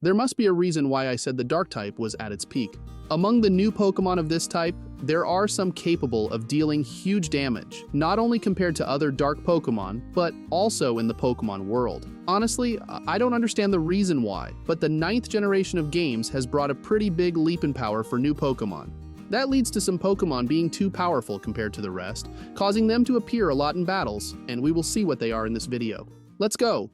There must be a reason why I said the dark type was at its peak. Among the new Pokemon of this type, there are some capable of dealing huge damage, not only compared to other dark Pokemon, but also in the Pokemon world. Honestly, I don't understand the reason why, but the 9th generation of games has brought a pretty big leap in power for new Pokemon. That leads to some Pokemon being too powerful compared to the rest, causing them to appear a lot in battles, and we will see what they are in this video. Let's go!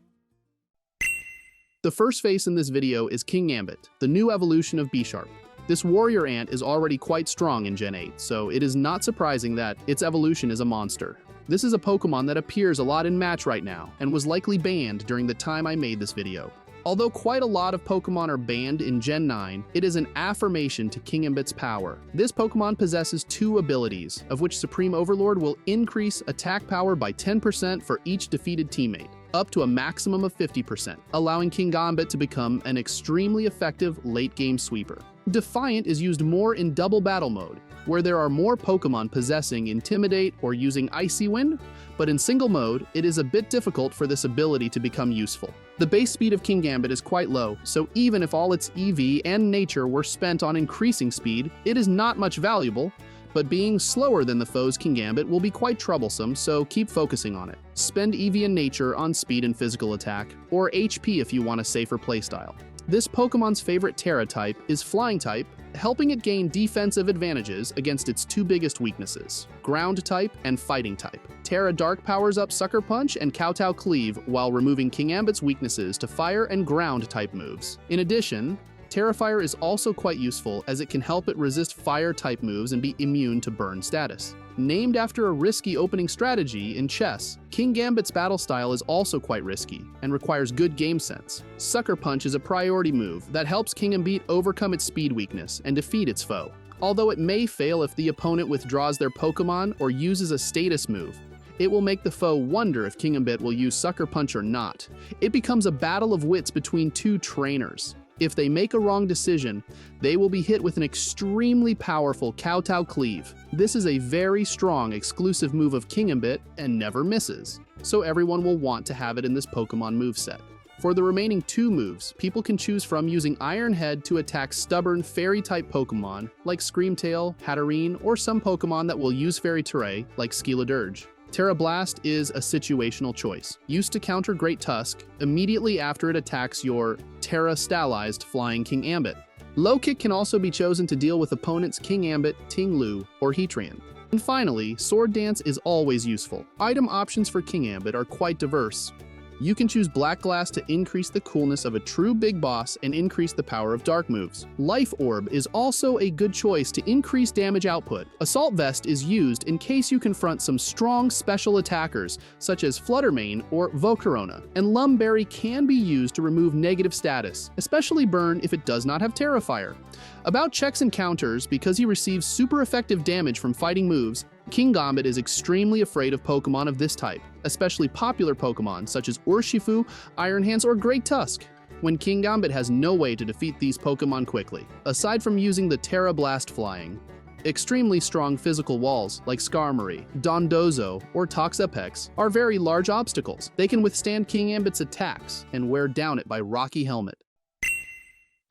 The first face in this video is Kingambit, the new evolution of Bisharp. This warrior ant is already quite strong in Gen 8, so it is not surprising that its evolution is a monster. This is a Pokemon that appears a lot in match right now, and was likely banned during the time I made this video. Although quite a lot of Pokemon are banned in Gen 9, it is an affirmation to Kingambit's power. This Pokemon possesses 2 abilities, of which Supreme Overlord will increase attack power by 10% for each defeated teammate, up to a maximum of 50%, allowing Kingambit to become an extremely effective late-game sweeper. Defiant is used more in double battle mode, where there are more Pokemon possessing Intimidate or using Icy Wind, but in single mode, it is a bit difficult for this ability to become useful. The base speed of Kingambit is quite low, so even if all its EV and nature were spent on increasing speed, it is not much valuable, but being slower than the foe's Kingambit will be quite troublesome, so keep focusing on it. Spend EV and nature on speed and physical attack, or HP if you want a safer playstyle. This Pokemon's favorite Terra type is Flying type, helping it gain defensive advantages against its 2 biggest weaknesses, Ground type and Fighting type. Terra Dark powers up Sucker Punch and Kowtow Cleave while removing Kingambit's weaknesses to Fire and Ground type moves. In addition, Terra Fire is also quite useful as it can help it resist Fire type moves and be immune to Burn status. Named after a risky opening strategy in chess, Kingambit's battle style is also quite risky and requires good game sense. Sucker Punch is a priority move that helps Kingambit overcome its speed weakness and defeat its foe. Although it may fail if the opponent withdraws their Pokemon or uses a status move, it will make the foe wonder if Kingambit will use Sucker Punch or not. It becomes a battle of wits between 2 trainers. If they make a wrong decision, they will be hit with an extremely powerful Kowtow Cleave. This is a very strong exclusive move of Kingambit and never misses, so everyone will want to have it in this Pokemon moveset. For the remaining 2 moves, people can choose from using Iron Head to attack stubborn Fairy-type Pokemon like Screamtail, Hatterene, or some Pokemon that will use Fairy Terray like Skeledirge. Terra Blast is a situational choice, used to counter Great Tusk immediately after it attacks your Terra-stylized Flying Kingambit. Low Kick can also be chosen to deal with opponents' Kingambit, Tinglu, or Heatran. And finally, Sword Dance is always useful. Item options for Kingambit are quite diverse. You can choose Black Glass to increase the coolness of a true big boss and increase the power of dark moves. Life Orb is also a good choice to increase damage output. Assault Vest is used in case you confront some strong special attackers, such as Fluttermane or Volcarona. And Lumberry can be used to remove negative status, especially Burn if it does not have Terra Fire. About checks and counters, because he receives super effective damage from fighting moves, Kingambit is extremely afraid of Pokemon of this type, especially popular Pokemon such as Urshifu, Iron Hands, or Great Tusk, when Kingambit has no way to defeat these Pokemon quickly. Aside from using the Terra Blast Flying, extremely strong physical walls like Skarmory, Dondozo, or Toxapex are very large obstacles. They can withstand Kingambit's attacks and wear down it by Rocky Helmet.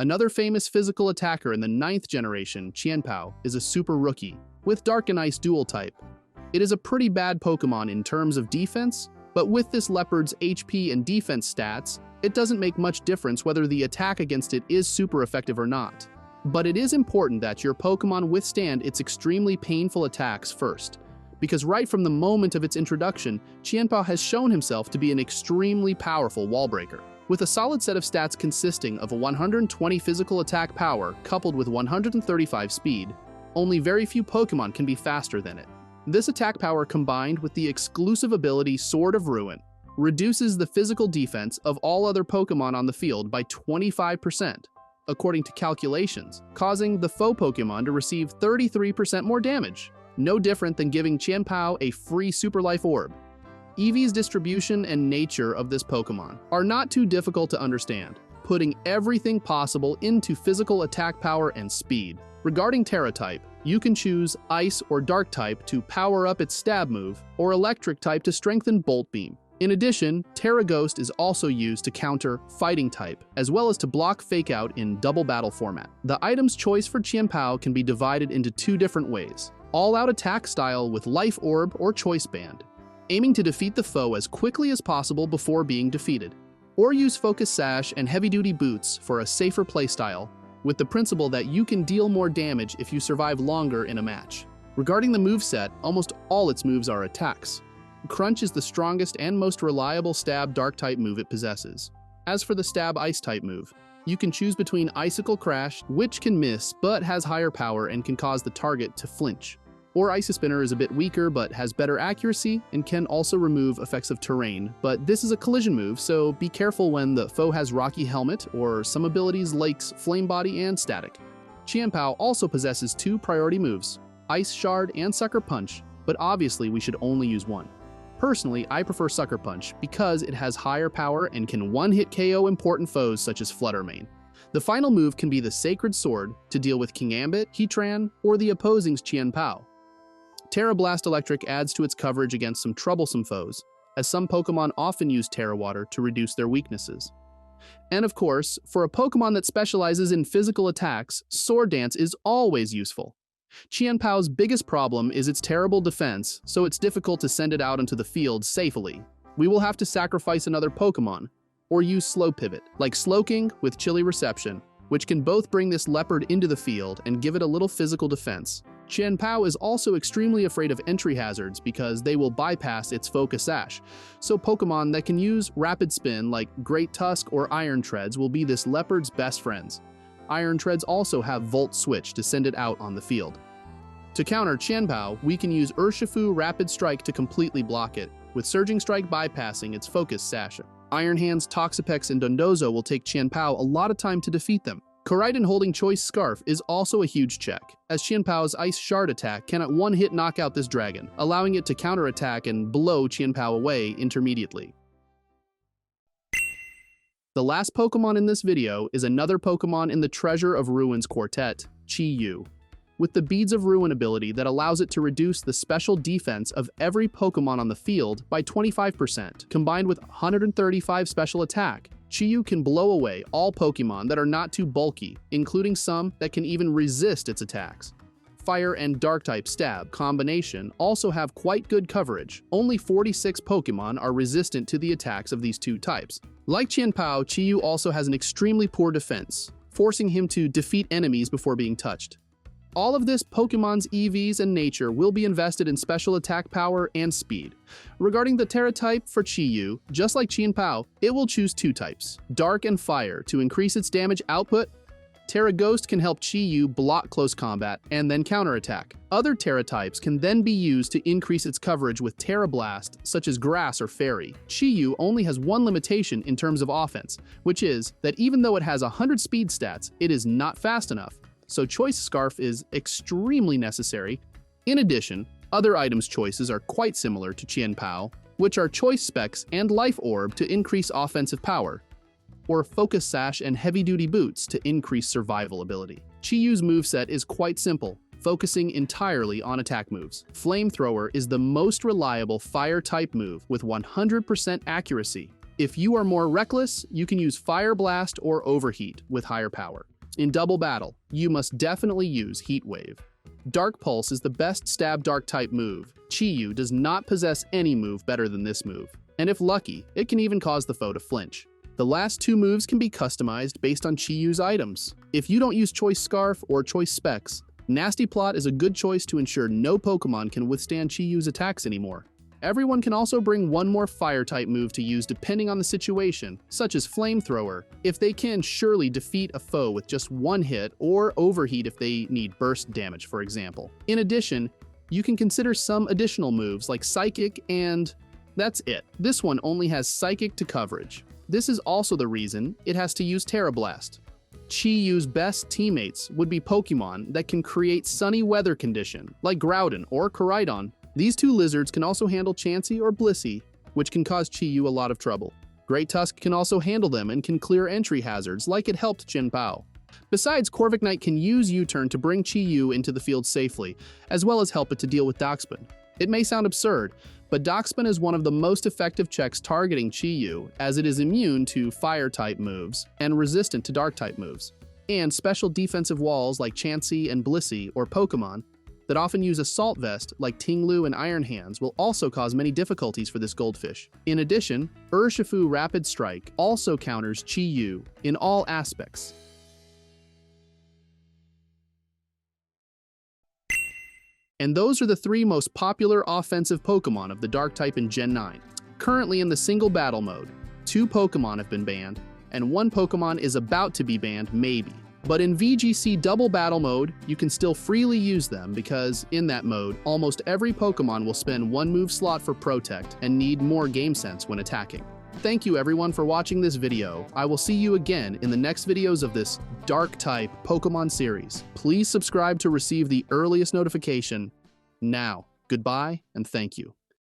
Another famous physical attacker in the 9th generation, Chien-Pao, is a super rookie with Dark and Ice dual type. It is a pretty bad Pokemon in terms of defense, but with this leopard's HP and defense stats, it doesn't make much difference whether the attack against it is super effective or not. But it is important that your Pokemon withstand its extremely painful attacks first, because right from the moment of its introduction, Chien-Pao has shown himself to be an extremely powerful wall breaker. With a solid set of stats consisting of a 120 physical attack power coupled with 135 speed, only very few Pokemon can be faster than it. This attack power combined with the exclusive ability Sword of Ruin reduces the physical defense of all other Pokemon on the field by 25%, according to calculations, causing the foe Pokemon to receive 33% more damage, no different than giving Chien-Pao a free Super Life Orb. Eevee's distribution and nature of this Pokemon are not too difficult to understand, putting everything possible into physical attack power and speed. Regarding Terra type, you can choose Ice or Dark type to power up its stab move, or Electric type to strengthen Bolt Beam. In addition, Terra Ghost is also used to counter fighting type, as well as to block fake out in double battle format. The item's choice for Chien-Pao can be divided into two different ways: all-out attack style with life orb or choice band, aiming to defeat the foe as quickly as possible before being defeated, or use focus sash and heavy-duty boots for a safer playstyle, with the principle that you can deal more damage if you survive longer in a match. Regarding the moveset, almost all its moves are attacks. Crunch is the strongest and most reliable stab dark-type move it possesses. As for the stab ice-type move, you can choose between Icicle Crash, which can miss but has higher power and can cause the target to flinch, or Ice Spinner is a bit weaker but has better accuracy and can also remove effects of terrain, but this is a collision move, so be careful when the foe has Rocky Helmet or some abilities like Flame Body and Static. Chien-Pao also possesses two priority moves, Ice Shard and Sucker Punch, but obviously we should only use one. Personally, I prefer Sucker Punch because it has higher power and can one-hit KO important foes such as Fluttermane. The final move can be the Sacred Sword to deal with Kingambit, Heatran, or the opposing's Chien-Pao. Terra Blast Electric adds to its coverage against some troublesome foes, as some Pokémon often use Terra Water to reduce their weaknesses. And of course, for a Pokémon that specializes in physical attacks, Sword Dance is always useful. Chien-Pao's biggest problem is its terrible defense, so it's difficult to send it out into the field safely. We will have to sacrifice another Pokémon, or use Slow Pivot, like Slowking with Chilly Reception, which can both bring this leopard into the field and give it a little physical defense. Chien-Pao is also extremely afraid of entry hazards because they will bypass its Focus Sash, so Pokémon that can use Rapid Spin like Great Tusk or Iron Treads will be this leopard's best friends. Iron Treads also have Volt Switch to send it out on the field. To counter Chien-Pao, we can use Urshifu Rapid Strike to completely block it, with Surging Strike bypassing its Focus Sash. Iron Hands, Toxapex, and Dondozo will take Chien-Pao a lot of time to defeat them. Koraidon holding Choice Scarf is also a huge check, as Chien-Pao's Ice Shard attack can at one hit knock out this dragon, allowing it to counterattack and blow Chien-Pao away intermediately. The last Pokemon in this video is another Pokemon in the Treasure of Ruins quartet, Chi-Yu, with the Beads of Ruin ability that allows it to reduce the special defense of every Pokemon on the field by 25%, combined with 135 special attack. Chi-Yu can blow away all Pokemon that are not too bulky, including some that can even resist its attacks. Fire and Dark-type stab combination also have quite good coverage. Only 46 Pokemon are resistant to the attacks of these two types. Like Chien-Pao, Chi-Yu also has an extremely poor defense, forcing him to defeat enemies before being touched. All of this Pokemon's EVs and nature will be invested in special attack power and speed. Regarding the Terra type for Chi-Yu, just like Chien-Pao, it will choose two types, Dark and Fire, to increase its damage output. Terra Ghost can help Chi-Yu block close combat and then counterattack. Other Terra types can then be used to increase its coverage with Terra Blast, such as Grass or Fairy. Chi-Yu only has one limitation in terms of offense, which is that even though it has 100 speed stats, it is not fast enough, so Choice Scarf is extremely necessary. In addition, other items choices are quite similar to Chien-Pao, which are Choice Specs and Life Orb to increase offensive power, or Focus Sash and Heavy-Duty Boots to increase survival ability. Chi-Yu's moveset is quite simple, focusing entirely on attack moves. Flamethrower is the most reliable fire-type move with 100% accuracy. If you are more reckless, you can use Fire Blast or Overheat with higher power. In double battle, you must definitely use Heat Wave. Dark Pulse is the best stab dark-type move. Chi-Yu does not possess any move better than this move, and if lucky, it can even cause the foe to flinch. The last two moves can be customized based on Chi-Yu's items. If you don't use Choice Scarf or Choice Specs, Nasty Plot is a good choice to ensure no Pokemon can withstand Chi-Yu's attacks anymore. Everyone can also bring one more fire-type move to use depending on the situation, such as Flamethrower, if they can surely defeat a foe with just one hit, or Overheat if they need burst damage, for example. In addition, you can consider some additional moves like Psychic and that's it. This one only has Psychic to coverage. This is also the reason it has to use Terra Blast. Chi-Yu's best teammates would be Pokemon that can create sunny weather condition, like Groudon or Koraidon. These two lizards can also handle Chansey or Blissey, which can cause Chi-Yu a lot of trouble. Great Tusk can also handle them and can clear entry hazards like it helped Chien-Pao. Besides, Corviknight can use U-turn to bring Chi-Yu into the field safely, as well as help it to deal with Darkspin. It may sound absurd, But Darkspan is one of the most effective checks targeting Chi-Yu, as it is immune to fire-type moves and resistant to dark-type moves. And special defensive walls like Chansey and Blissey, or Pokémon, that often use Assault Vest like Tinglu and Iron Hands will also cause many difficulties for this goldfish. In addition, Urshifu Rapid Strike also counters Chi-Yu in all aspects. And those are the 3 most popular offensive Pokémon of the Dark type in Gen 9. Currently in the single battle mode, 2 Pokémon have been banned, and 1 Pokémon is about to be banned, maybe. But in VGC double battle mode, you can still freely use them because, in that mode, almost every Pokémon will spend 1 move slot for Protect and need more game sense when attacking. Thank you everyone for watching this video. I will see you again in the next videos of this Dark type Pokémon series. Please subscribe to receive the earliest notification. Now, goodbye and thank you.